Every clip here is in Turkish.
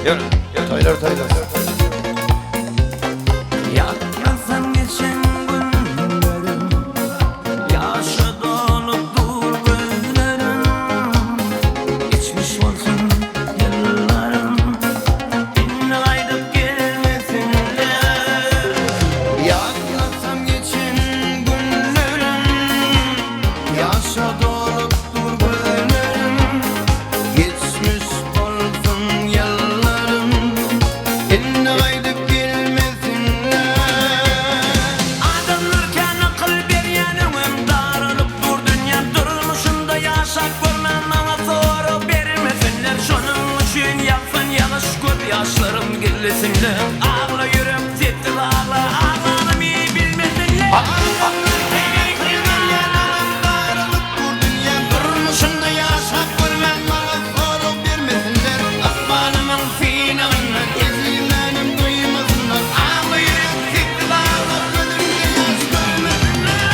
Yürü. Taylar taylar. Yakmasam geçen günlerim, yaşa doludur gözlerim. Geçmiş olsun yıllarım, beni kaydıp gelmesinler. Yakmasam geçen günlerim, yaşa doludur gözlerim. Geçmiş olsun yıllarım, beni kaydıp yaşlarım gillesinler. Ağla yürüm tetti ağla, ağlanım iyi bilmesinler. Darılıp durdun ya, durmuşunda yaşak görmen bana soru vermesinler. Asmanımın finalını ezgilenim duymasınlar. Ağla yürüm tetti ağla, gözümde yaş görmesinler.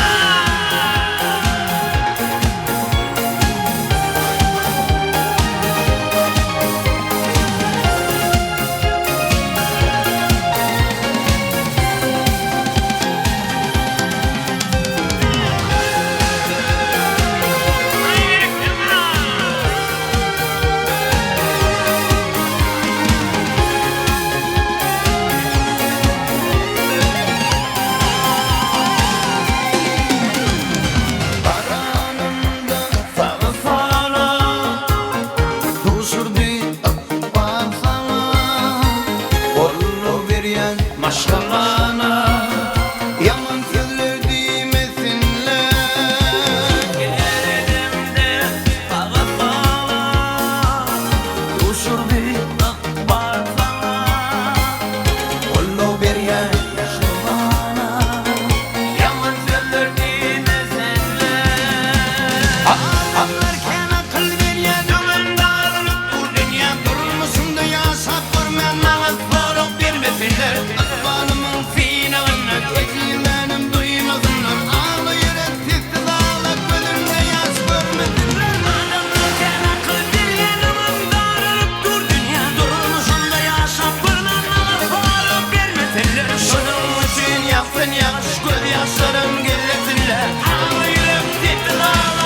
Maşallah yaman sözler demesinler. Elimde sağa sağa uçurdu akbar sana. Kollu bir yer maşallah yaman sözler demesinler. Ağlarken akıl ver ya dümen darılıp dur dünya durmuşsun da yaşap görmen bana soru vermesinler. Yaşlarım gillesinler. Ağla yürüm tetti ağla.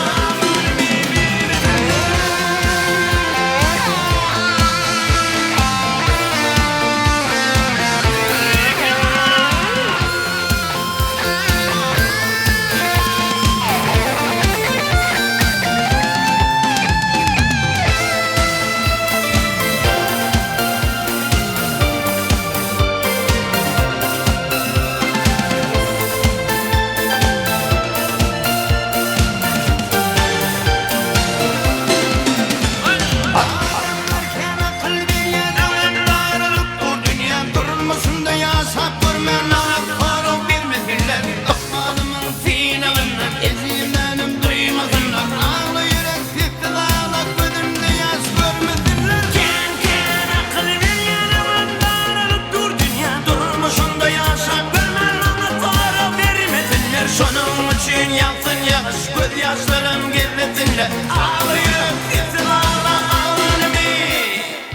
Şunun için yansın yağış, göz yaşlarım gizlesinler. Ağlayıp gitsin ağla ağlanımı,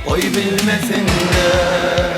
oy bilmesinler.